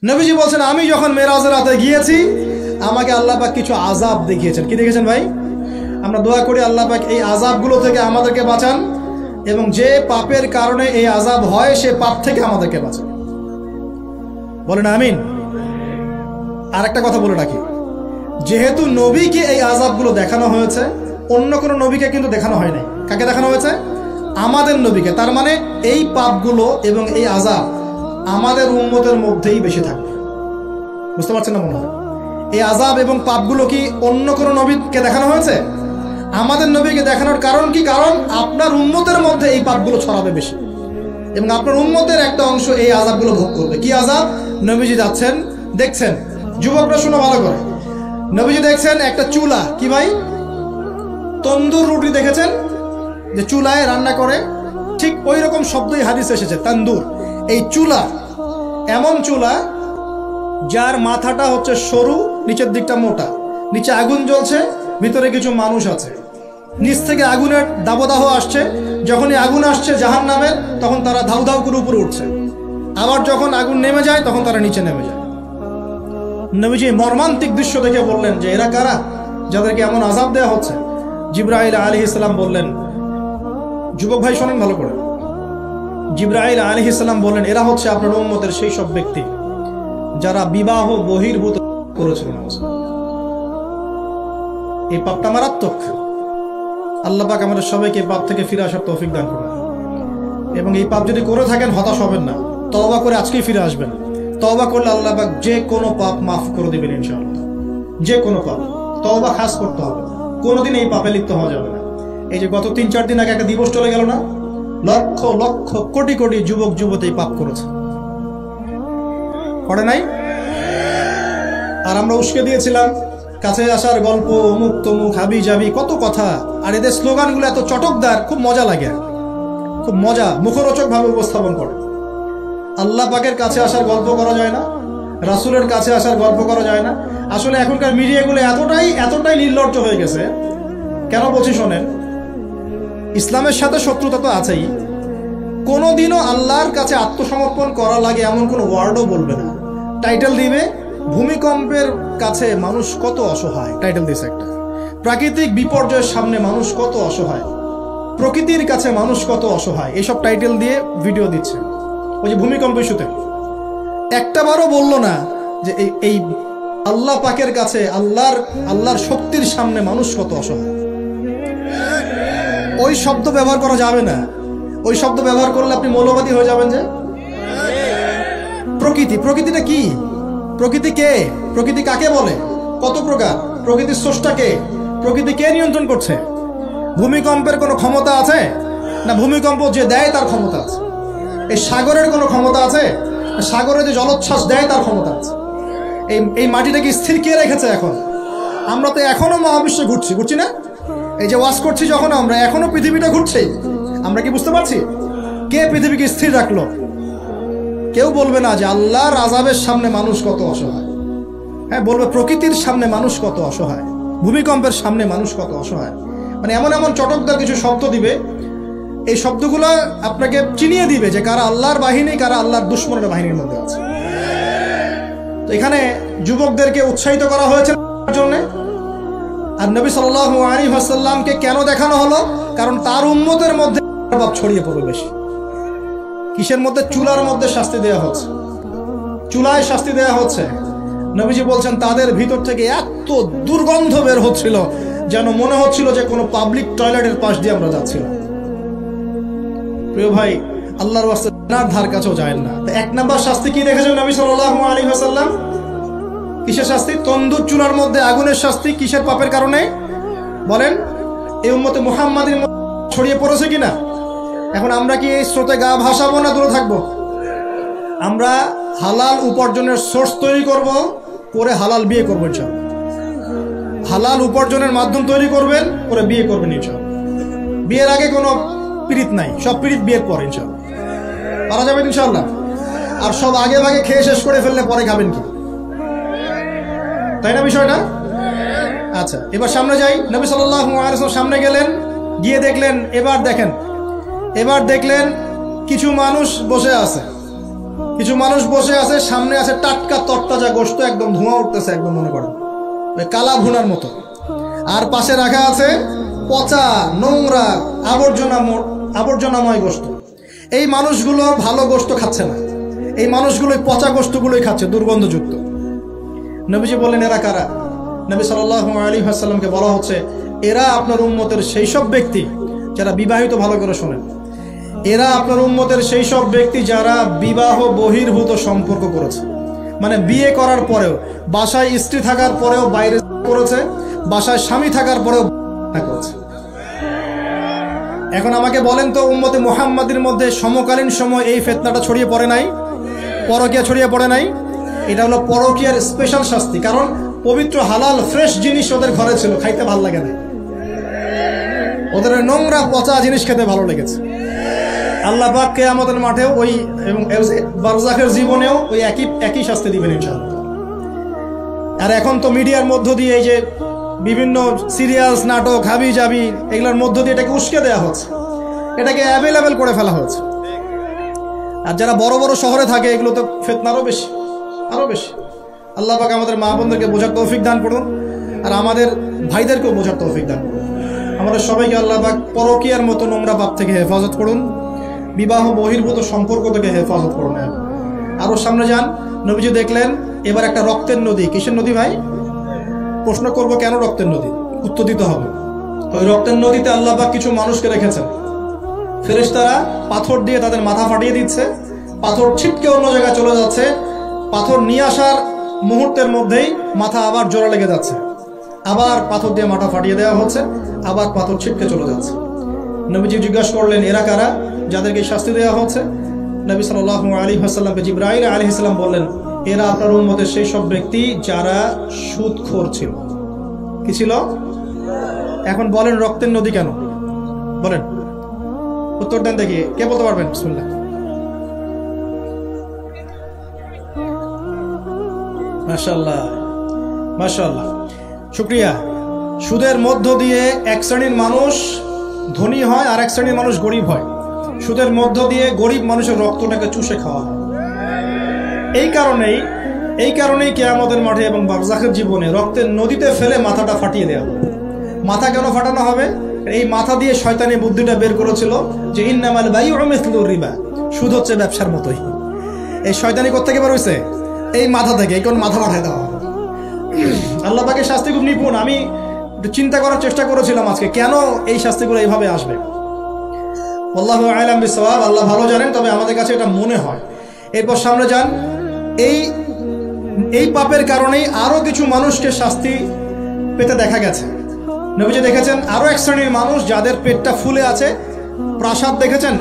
নবীজি বলছেন, আমি যখন মেরাজের রাতে গিয়েছি আমাকে আল্লাহ পাক কিছু আযাব দেখিয়েছেন। কি দেখেছেন ভাই? আমরা দোয়া করি আল্লাহ পাক এই আযাবগুলো থেকে আমাদেরকে বাঁচান, এবং যে পাপের কারণে এই আযাব হয় সে পাপ থেকে আমাদেরকে বাঁচান। বলেন আমিন। আর একটা কথা বলে রাখি, যেহেতু নবীকে এই আযাবগুলো দেখানো হয়েছে, অন্য কোনো নবীকে কিন্তু দেখানো হয় নাই। কাকে দেখানো হয়েছে? আমাদের নবীকে। তার মানে এই পাপগুলো এবং এই আযাব আমাদের উম্মতের মধ্যেই বেশি থাকবে। বুঝতে পারছেন না মনে হয়? এই আযাব এবং পাপগুলো কি অন্য কোনো নবীকে দেখানো হয়েছে? আমাদের নবীকে দেখানোর কারণ কি? কারণ আপনার উম্মতের মধ্যে এই পাপগুলো ছড়াবে বেশি, এবং আপনার উম্মতের একটা অংশ এই আযাবগুলো ভোগ করবে। কি আযাব? নবীজি যাচ্ছেন, দেখছেন, যুবকরা শুনো ভালো করে, নবীজি দেখছেন একটা চুলা। কি ভাই? তন্দুর রুটি দেখেছেন যে চুলায় রান্না করে, ঠিক ওই রকম শব্দই হাদিসে এসেছে, তন্দুর। এই চুলা এমন চুলা যার মাথাটা হচ্ছে সরু, নিচের দিকটা মোটা, নিচে আগুন জ্বলছে, ভিতরে কিছু মানুষ আছে, নিচ থেকে আগুনের দাবদাহ আসছে। যখনই আগুন আসছে জাহান্নামের, তখন তারা ধাউ ধাউ করে উপরে উঠছে, আবার যখন আগুন নেমে যায় তখন তারা নিচে নেমে যায়। নবীজি মর্মান্তিক দৃশ্য দেখে বললেন যে এরা কারা, যাদেরকে এমন আযাব দেওয়া হচ্ছে? জিবরাইল আলাইহিস সালাম বললেন, যুবক ভাই শোনেন ভালো করে, জিবরাইল আলাইহিস সালাম বললেন, এরা হচ্ছে আপনার উম্মতের সেই সব ব্যক্তি যারা বিবাহ বহির্ভূত করেছিল। এই পাপটা মারাত্মক। আল্লাহ পাক আমাদের সবাইকে এই পাপ থেকে ফিরে আসার তৌফিক দান করুন, এবং এই পাপ যদি করে থাকেন হতাশ হবেন না, তওবা করে আজকেই ফিরে আসবেন। তওবা করলে আল্লাহ পাক যে কোনো পাপ মাফ করে দিবেন ইনশাআল্লাহ। যে কোনো পাপ তওবা খাস করতে হবে, কোনোদিন এই পাপে লিপ্ত হওয়া যাবে না। এই যে গত 3-4 দিন আগে একটা দিবস চলে গেল না, লক্ষ লক্ষ কোটি কোটি যুবক যুবতী পাপ করেছে, করে নাই? আর আমরা উস্কে দিয়েছিলাম কাছে আসার গল্প, অমুক তমুক, হাবি জাবি, কত কথা। আর এদের স্লোগানগুলো এত চটকদার, খুব মজা লাগে, খুব মজা, মুখরোচক ভাবে উপস্থাপন করে। আল্লাহ পাকের কাছে আসার গল্প করা যায় না, রাসূলের কাছে আসার গল্প করা যায় না। আসলে এখনকার মিডিয়াগুলো এতটাই নির্লজ্জ হয়ে গেছে। কেন বলছি শোনেন, ইসলামের সাথে শত্রুতা তো আছেই, কোনোদিনও আল্লাহর কাছে আত্মসমর্পণ করা লাগে এমন কোনো ওয়ার্ডও বলবে না। টাইটেল দিবে ভূমিকম্পের কাছে মানুষ কত অসহায়, টাইটেল দিছে একটা। প্রাকৃতিক বিপর্যয়ের সামনে মানুষ কত অসহায়, প্রকৃতির কাছে মানুষ কত অসহায়, এসব টাইটেল দিয়ে ভিডিও দিচ্ছে। ওই যে ভূমিকম্প ইস্যুতে একটাবারও বললো না যে এই আল্লাহ পাকের কাছে, আল্লাহর শক্তির সামনে মানুষ কত অসহায়। ওই শব্দ ব্যবহার করা যাবে না। ওই শব্দ ব্যবহার করলে আপনি মৌলবাদী হয়ে যাবেন। যে প্রকৃতিটা কি? প্রকৃতি কে? প্রকৃতি কাকে বলে? কত প্রকার? প্রকৃতির স্রষ্টা কে? প্রকৃতি কে নিয়ন্ত্রণ করছে? ভূমিকম্পের কোনো ক্ষমতা আছে না? ভূমিকম্প যে দেয় তার ক্ষমতা আছে। এই সাগরের কোনো ক্ষমতা আছে? সাগরে যে জলোচ্ছ্বাস দেয় তার ক্ষমতা আছে। এই মাটিটাকে স্থির কে রেখেছে? এখন আমরা তো এখনো মহাবিশ্বে ঘুরছি না? এই যে ওয়াজ করছি যখন আমরা, এখনো পৃথিবীটা ঘুরছে। আমরা কি বুঝতে পারছি কে পৃথিবীকে স্থির রাখলো? কেউ বলবে না যে আল্লাহর আযাবের সামনে মানুষ কত অসহায়। হ্যাঁ, বলবে প্রকৃতির সামনে মানুষ কত অসহায়, ভূমিকম্পের সামনে মানুষ কত অসহায়। মানে এমন এমন চটকদার কিছু শব্দ দিবে, এই শব্দগুলো আপনাকে চিনিয়ে দিবে যে কারা আল্লাহর বাহিনী, কারা আল্লাহর দুশমনের বাহিনীর মধ্যে আছে। তো এখানে যুবকদেরকে উৎসাহিত করা হয়েছে জন্য। আর নবী সাল্লাল্লাহু আলাইহি ওয়াসাল্লামকে কেন দেখানো হলো? কারণ তার উম্মতের মধ্যে পাপ ছড়িয়ে পড়বে বেশি। কিসের মধ্যে? চুলার মধ্যে শাস্তি দেওয়া হচ্ছে, চুলায় শাস্তি দেওয়া হচ্ছে। নবীজি বলছেন তাদের ভিতর থেকে এত দুর্গন্ধ বের হচ্ছিল যেন মনে হচ্ছিল যে কোনো পাবলিক টয়লেটের পাশ দিয়ে আমরা যাচ্ছিলাম। প্রিয় ভাই, আল্লাহর ওয়াস্তে নার ধার কাছেও যায় না। এক নাম্বার শাস্তি কি দেখেছেন নবী সাল্লাল্লাহু আলাইহি ওয়াসাল্লাম? কিসের শাস্তি? তন্দুর চুলার মধ্যে আগুনের শাস্তি। কিসের পাপের কারণে বলেন? এই উম্মতে মুহাম্মাদের ছড়িয়ে পড়েছে কিনা? এখন আমরা কি এই স্রোতে গা ভাসাবো না দূরে থাকবো? আমরা হালাল উপার্জনের সোর্স তৈরি করব, করে হালাল বিয়ে করবো ইনশাআল্লাহ। হালাল উপার্জনের মাধ্যম তৈরি করবেন, করে বিয়ে করবেন ইনশাআল্লাহ। বিয়ের আগে কোনো পীড়িত নাই, সব পীড়িত বিয়ের পর ইনশাআল্লাহ পারা যাবে ইনশাআল্লাহ। আর সব আগে ভাগে খেয়ে শেষ করে ফেললে পরে খাবেন কি? তাই না বিষয়টা? আচ্ছা, এবার সামনে যাই। নবী সাল্লাল্লাহু আলাইহি ওয়াসাল্লাম সামনে গেলেন, গিয়ে দেখলেন, এবার দেখলেন কিছু মানুষ বসে আছে। কিছু মানুষ বসে আছে, সামনে আছে টাটকা তরতাজা গোশত, একদম ধোঁয়া উঠতেছে, একদম মনে করেন ওই কালা ভুনার মতো। আর পাশে রাখা আছে পচা নোংরা আবর্জনাময় গোশত। এই মানুষগুলো ভালো গোশত খাচ্ছে না, এই মানুষগুলো পচা গোশতগুলোই খাচ্ছে, দুর্গন্ধযুক্ত। নবীজি বললেন এরা কারা? নবী সাল্লাল্লাহু আলাইহি ওয়াসাল্লামকে বলা হচ্ছে এরা আপনার উম্মতের সেই সব ব্যক্তি যারা বিবাহিত, ভালো করে শোনেন, এরা আপনার উম্মতের সেই সব ব্যক্তি যারা বিবাহ বহির্ভূত সম্পর্ক করেছে, মানে বিয়ে করার পরেও, বাসায় স্ত্রী থাকার পরেও বাইরে করেছে, বাসায় স্বামী থাকার পরেও করেছে। এখন আমাকে বলেন তো, উম্মতে মুহাম্মাদের মধ্যে সমকালীন সময় এই ফিতনাটা ছড়িয়ে পড়ে নাই? পরকীয়া ছড়িয়ে পড়ে নাই? এটা হলো পরকীয়ার স্পেশাল শাস্তি। কারণ পবিত্র হালাল ফ্রেশ জিনিস ওদের ঘরে ছিল, খাইতে ভালো লাগে না, ওদের নোংরা পচা জিনিস খেতে ভালো লেগেছে। আল্লাহ পাক কিয়ামতের মাঠেও ওই এবং বারজাখের জীবনেও ওই একই শাস্তি দিবেন ইনশাআল্লাহ। আর এখন তো মিডিয়ার মধ্য দিয়ে এই যে বিভিন্ন সিরিয়ালস, নাটক, হাবি জাবি, এগুলোর মধ্য দিয়ে এটাকে উস্কে দেওয়া হচ্ছে, এটাকে অ্যাভেলেবেল করে ফেলা হচ্ছে। আর যারা বড় বড় শহরে থাকে এগুলো তো ফিতনা আরো বেশি, আরো বেশি। আল্লাহ পাক আমাদের মা বোনদেরকে বোঝার তৌফিক দান করুন, আর আমাদের ভাইদেরকেও বোঝার তৌফিক দান করুন। আমাদের সবাইকে আল্লাহ পাক পরকীয়ার মতো নোংরা পাপ থেকে হেফাজত করুন, বিবাহ বহির্ভূত সম্পর্ক থেকে হেফাজত করুন। আরো সামনে যান, নবীজি দেখলেন এবার একটা রক্তের নদী। কিসের নদী ভাই? প্রশ্ন করব কেন রক্তের নদী, উত্তর দিতে হবে। ওই রক্তের নদীতে আল্লাহ পাক কিছু মানুষকে রেখেছেন, ফেরেশতারা পাথর দিয়ে তাদের মাথা ফাটিয়ে দিচ্ছে, পাথর ছিটকে অন্য জায়গায় চলে যাচ্ছে, পাথর নিয়ে আসার মুহূর্তের মধ্যেই মাথা আবার জোড়া লেগে যাচ্ছে, আবার পাথর দিয়ে মাথা ফাটিয়ে দেওয়া হচ্ছে, আবার পাথর ছিটকে চলে যাচ্ছে। নবীজি জিজ্ঞাসা করলেন এরা কারা যাদেরকে শাস্তি দেওয়া হচ্ছে? নবী সাল্লাল্লাহু আলাইহি ওয়াসাল্লামকে জিবরাইল আলাইহিস সালাম বললেন এরা আপনার উম্মতের সেই সব ব্যক্তি যারা সুদখোর ছিল। কি ছিল? এখন বলেন রক্তের নদী কেন? বলেন, উত্তর দেন দেখি, কে বলতে পারবেন? বিসমিল্লাহ। মাশাআল্লাহ, মাশাআল্লাহ, শুকরিয়া। সুদের মধ্য দিয়ে এক শ্রেণীর মানুষ ধনী হয় আর এক শ্রেণীর মানুষ গরিব হয়। সুদের মধ্য দিয়ে গরিব মানুষের রক্তটাকে চুষে খাওয়া হয়। এই কারণেই কিয়ামতের মাঠে এবং বারজাখের জীবনে রক্তের নদীতে ফেলে মাথাটা ফাটিয়ে দেওয়া হবে। মাথা কেন ফাটানো হবে? এই মাথা দিয়ে শয়তানি বুদ্ধিটা বের করেছিল যে ইন্নামাল বাইউ মিসলুর রিবা, সুদ হচ্ছে ব্যবসার মতোই। এই শয়তানি কোত্থেকে বের হইছে? এই মাথা থেকে। এই কোন মাথা পাঠায় দেওয়া হবে। আল্লাহ পাকের শাস্তি খুব নিপুণ। আমি একটু চিন্তা করার চেষ্টা করেছিলাম আজকে কেন এই শাস্তিগুলো এইভাবে আসবে। আল্লাহু আ'লাম বিসওয়াব, আল্লাহ ভালো জানেন, তবে আমাদের কাছে এটা মনে হয়। এরপর সামনে যান, এই পাপের কারণেই আরো কিছু মানুষকে শাস্তি পেতে দেখা গেছে। নবীজি দেখেছেন আরো এক শ্রেণীর মানুষ যাদের পেটটা ফুলে আছে। প্রাসাদ দেখেছেন,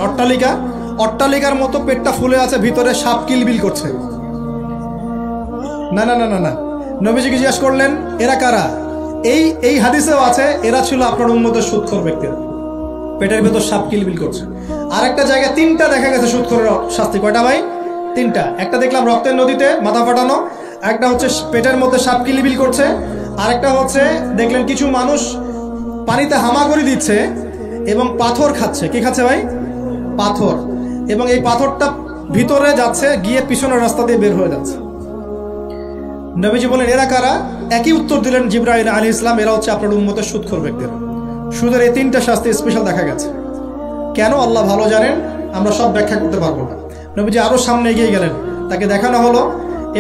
অট্টালিকার মতো পেটটা ফুলে আছে, ভিতরে সাপ কিলবিল করছে। না না না না না, নবীজিকে জিজ্ঞাসা করলেন এরা কারা? এই হাদিসেও আছে এরা ছিল আপনার উম্মতের সুদখোর ব্যক্তিরা, পেটের ভেতর সাপ কিলবিল করছে। আর একটা জায়গায় তিনটা দেখা গেছে সুদখোরের শাস্তি। কয়টা ভাই? তিনটা। একটা দেখলাম রক্তের নদীতে মাথা ফাটানো, একটা হচ্ছে পেটের মধ্যে সাপ কিলবিল করছে, আর একটা হচ্ছে দেখলেন কিছু মানুষ পানিতে হামাগুড়ি দিচ্ছে এবং পাথর খাচ্ছে। কি খাচ্ছে ভাই? পাথর। এবং এই পাথরটা ভিতরে যাচ্ছে, গিয়ে পিছনের রাস্তা দিয়ে বের হয়ে যাচ্ছে। নবীজি বলেন এরা কারা? একই উত্তর দিলেন জিবরাইল আলাইহিস সালাম, এরা হচ্ছে আপনার উম্মতের সুদখোর ব্যক্তিরা। সুদের এই তিনটা শাস্তি স্পেশাল দেখা গেছে। কেন আল্লাহ ভালো জানেন, আমরা সব ব্যাখ্যা করতে পারবো না। নবীজি আরো সামনে এগিয়ে গেলেন, তাকে দেখানো হলো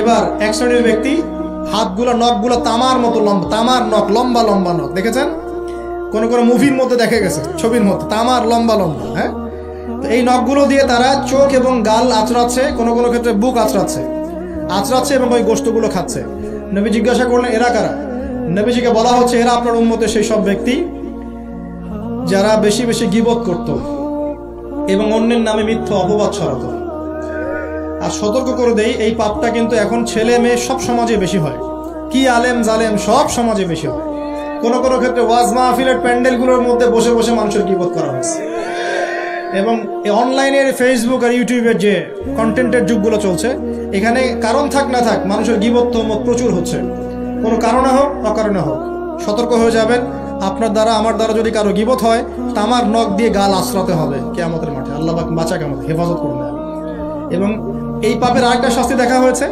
এবার এক শ্রেণীর ব্যক্তি, হাতগুলো নখগুলো তামার মতো লম্বা, তামার নখ, লম্বা লম্বা নখ। দেখেছেন কোনো কোনো মুভির মধ্যে দেখা গেছে, ছবির মধ্যে তামার লম্বা লম্বা। হ্যাঁ, তো এই নখগুলো দিয়ে তারা চোখ এবং গাল আঁচড়াচ্ছে, কোনো কোনো ক্ষেত্রে বুক আঁচড়াচ্ছে এবং ওই গোশতগুলো খাচ্ছে। নবী জিজ্ঞাসা করলেন এরা কারা? নবীজিকে বলা হচ্ছে এরা আপনার উম্মতের সেই সব ব্যক্তি যারা বেশি বেশি গীবত করত এবং অন্যের নামে মিথ্যা অপবাদ ছড়াতো। আর সতর্ক করে দেই, এই পাপটা কিন্তু এখন ছেলে মেয়ে সব সমাজে বেশি হয়। কি আলেম জালেম সব সমাজে বেশি হয়। কোনো কোনো ক্ষেত্রে ওয়াজ মাহফিলের প্যান্ডেলগুলোর মধ্যে বসে বসে মানুষের গীবত করা হয়েছে। এবং এই অনলাইনের ফেসবুক আর ইউটিউবের যে কন্টেন্টের যুগগুলো চলছে, এখানে কারণ থাক না থাক মানুষের গীবত তহমত প্রচুর হচ্ছে। কোনো কারণে হোক অকারণে হোক, সতর্ক হয়ে যাবেন। আপনার দ্বারা আমার দ্বারা যদি কারো গীবত হয়, তামার নখ দিয়ে গাল আশ্রাতে হবে কিয়ামতের মাঠে। আল্লাহ পাক বাঁচাক, আমাদের হেফাজত করুন। এবং এই পাপের আরেকটা শাস্তি দেখা হয়েছে,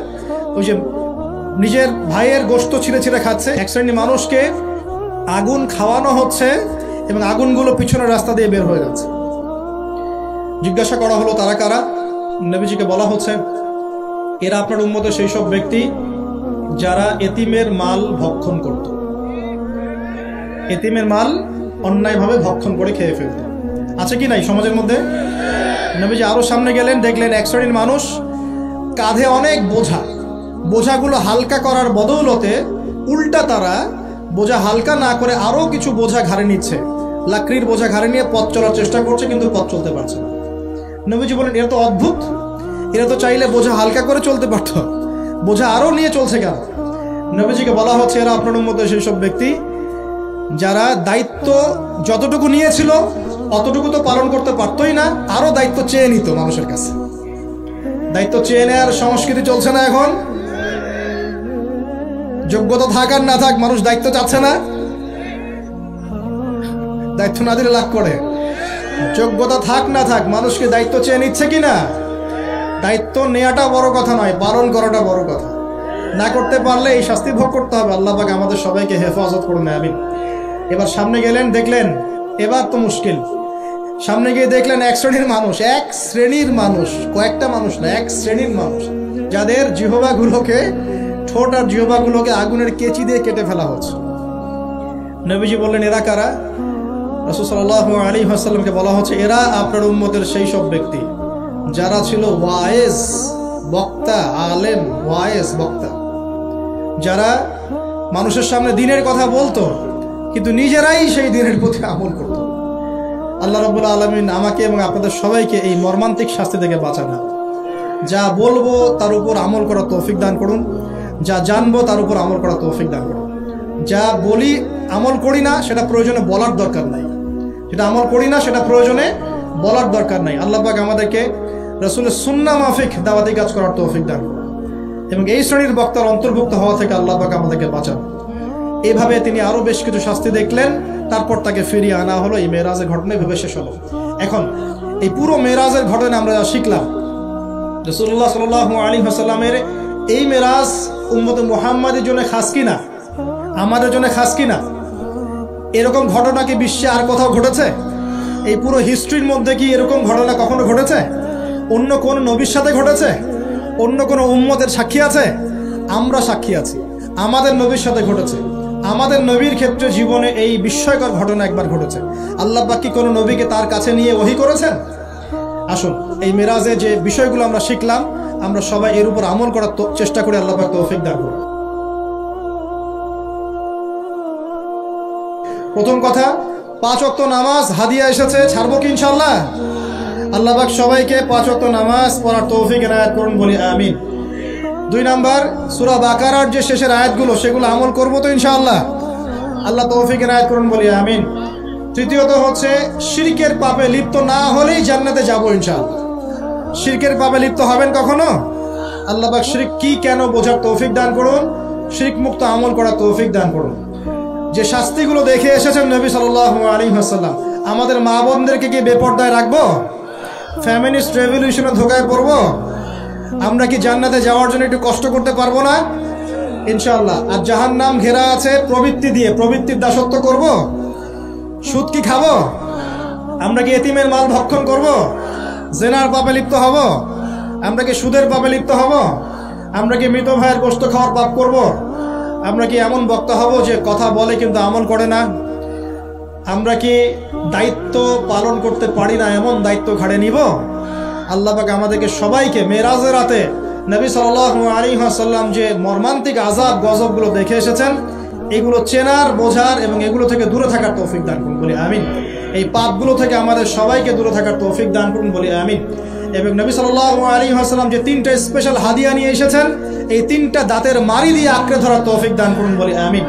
ওই যে নিজের ভাইয়ের গোশত ছিঁড়ে ছিঁড়ে খাচ্ছে। এক শ্রেণীর মানুষকে আগুন খাওয়ানো হচ্ছে এবং আগুনগুলো পিছনের রাস্তা দিয়ে বের হয়ে যাচ্ছে। জিজ্ঞাসা করা হলো তারা কারা? নবীজিকে বলা হচ্ছে এরা আপনার উম্মতের সেই সব ব্যক্তি যারা এতিমের মাল ভক্ষণ করত, এতিমের মাল অন্যায়ভাবে ভক্ষণ করে খেয়ে ফেলত। আছে কি নাই সমাজের মধ্যে? নবীজি আরো সামনে গেলেন, দেখলেন এক শ্রেণীর মানুষ কাঁধে অনেক বোঝা, বোঝাগুলো হালকা করার বদৌলতে উল্টা তারা বোঝা হালকা না করে আরো কিছু বোঝা ঘাড়ে নিচ্ছে, লাকড়ির বোঝা ঘাড়ে নিয়ে পথ চলার চেষ্টা করছে, কিন্তু পথ চলতে পারছে না। নবীজি বলেন এরা তো অদ্ভুত, এরা তো চাইলে বোঝা হালকা করে চলতে পারত, বোঝা আরো নিয়ে চলছে কেন? নবীজিকে বলা হচ্ছে এরা আপনার উম্মতের সেই সব ব্যক্তি যারা দায়িত্ব যতটুকু নিয়েছিল অতটুকু তো পালন করতে পারতই না, আরো দায়িত্ব চেয়ে নিত মানুষের কাছে। দায়িত্ব চেয়ে নেওয়ার সংস্কৃতি চলছে না এখন। যোগ্যতা থাক আর না থাক, মানুষ দায়িত্ব চাচ্ছে না। দায়িত্ব না দিলে লাভ করে, যোগ্যতা থাক না থাক মানুষকে দায়িত্ব চেয়ে নিচ্ছে কিনা। দায়িত্ব নেওয়াটা বড় কথা নয়, পালন করাটা বড় কথা। না করতে পারলে এই শাস্তি ভোগ করতে হবে। আল্লাহ পাক আমাদের সবাইকে হেফাজত করুন, আমিন। এবার সামনে গেলেন, দেখলেন এবার তো মুশকিল। সামনে গিয়ে দেখলেন এক শ্রেণীর মানুষ, এক শ্রেণীর মানুষ, কয়েকটা মানুষ না, এক শ্রেণীর মানুষ যাদের জিহ্বাগুলোকে, ঠোঁট আর জিহ্বাগুলোকে আগুনের কেচি দিয়ে কেটে ফেলা হচ্ছে। নবীজি বললেন এরা কারা? রাসূল সাল্লাল্লাহু আলাইহি ওয়াসাল্লামকে বলা হচ্ছে এরা আপনার উম্মতের সেই সব ব্যক্তি যারা ছিল ওয়াইজ বক্তা, আলেম ওয়াইজ বক্তা, যারা মানুষের সামনে দ্বীনের কথা বলতো কিন্তু নিজেরাই সেই দ্বীনের প্রতি আমল করত। আল্লাহ রাব্বুল আলামিন আমাকে এবং আপনাদের সবাইকে এই মর্মান্তিক শাস্তি থেকে বাঁচান। যা বলবো তার উপর আমল করার তৌফিক দান করুন, যা জানবো তার উপর আমল করার তৌফিক দান করুন। যা বলি আমল করি না সেটা প্রয়োজনে বলার দরকার নাই, যেটা আমল করি না সেটা প্রয়োজনে বলার দরকার নাই। আল্লাহ পাক আমাদেরকে রাসূলের সুন্নাহ মাফিক দাওয়াতি কাজ করার তৌফিক দান করুন এবং এই শ্রেণীর বক্তার অন্তর্ভুক্ত হওয়া থেকে আল্লাহ পাক আমাদেরকে বাঁচান। এইভাবে তিনি আরো বেশ কিছু শাস্তি দেখলেন, তারপর তাকে ফিরিয়ে আনা হলো। এই মেরাজের ঘটনা ভেবে শেষ হলো। এখন এই পুরো মেরাজের ঘটনা আমরা যা শিখলাম, রাসূলুল্লাহ সাল্লাল্লাহু আলাইহি ওয়াসাল্লামের এই মেরাজ উম্মতে মুহাম্মাদের জন্য খাস কিনা, আমাদের জন্য খাস কিনা? এরকম ঘটনা কি বিশ্বে আর কোথাও ঘটেছে? এই পুরো হিস্ট্রির মধ্যে কি এরকম ঘটনা কখনো ঘটেছে? অন্য কোন নবীর সাথে ঘটেছে? অন্য কোন উম্মতের সাক্ষী আছে? আমরা সাক্ষী আছি, আমাদের নবীর সাথে ঘটেছে। আমাদের নবীর ক্ষেত্রে জীবনে এই বিস্ময়কর ঘটনা একবার ঘটেছে। আল্লাহ পাক কি কোনো নবীকে তার কাছে নিয়ে ওহী করেছেন? আসুন এই মেরাজে যে বিষয়গুলো আমরা শিখলাম, আমরা সবাই এর উপর আমল করার চেষ্টা করি। আল্লাহ পাক তৌফিক দান করুন। প্রথম কথা, 5 ওয়াক্ত নামাজ হাদিয়া এসেছে, ছাড়বো কি ইনশাআল্লাহ? আল্লাহ পাক সবাইকে 5 ওয়াক্ত নামাজ পড়ার তৌফিক এনায়েত করুন, বলি আমিন। 2 নাম্বার, সূরা বাকারার যে শেষের আয়াতগুলো সেগুলো আমল করবো তো ইনশাআল্লাহ? আল্লাহ তৌফিক এনায়েত করুন, বলি আমিন। তৃতীয়ত হচ্ছে শিরকের পাপে লিপ্ত না হলেই জান্নাতে যাবো ইনশাআল্লাহ। শিরকের পাপে লিপ্ত হবেন কখনো? আল্লাহ পাক শিরক কি কেন বোঝার তৌফিক দান করুন, শিরক মুক্ত আমল করার তৌফিক দান করুন। যে শাস্তিগুলো দেখে এসেছেন নবী সাল্লাল্লাহু আলাইহি ওয়াসাল্লাম, আমাদের মা বোনদেরকে কি বেপরদায় রাখবো? ফ্যামিলিস্ট রেভলিউশনে ধোকায় পড়বো? আমরা কি জান্নাতে যাওয়ার জন্য একটু কষ্ট করতে পারবো না? ইনশাআল্লাহ। আর জাহান্নাম ঘেরা আছে প্রবৃত্তি দিয়ে, প্রবৃত্তির দাসত্ব করব? সুদ কি খাবো? আমরা কি এতিমের মাল ভক্ষণ করব? জেনার পাপে লিপ্ত হব? আমরা কি সুদের পাপে লিপ্ত হব? আমরা কি মৃত ভাইয়ের গোশত খাওয়ার পাপ করব? আমরা কি এমন বক্তা হব যে কথা বলে কিন্তু আমল করে না? আমরা কি দায়িত্ব পালন করতে পারি না, এমন দায়িত্ব ঘাড়ে নিব? আল্লাহ পাক আমাদেরকে সবাইকে মেরাজের রাতে নবী সাল্লাল্লাহু আলাইহি ওয়াসাল্লাম যে মর্মান্তিক আযাব গজবগুলো দেখে এসেছেন, এগুলো চেনার, বোঝার এবং এগুলো থেকে দূরে থাকার তৌফিক দান করুন, বলি আমিন। এই পাপগুলো থেকে আমাদের সবাইকে দূরে থাকার তৌফিক দান করুন, বলি আমিন। এবং নবী সাল্লাল্লাহু আলাইহি ওয়াসাল্লাম যে 3টা স্পেশাল হাদিয়া নিয়ে এসেছেন, এই 3টা দাঁতের মারি দিয়ে আঁকড়ে ধরার তৌফিক দান করুন, বলি আমিন।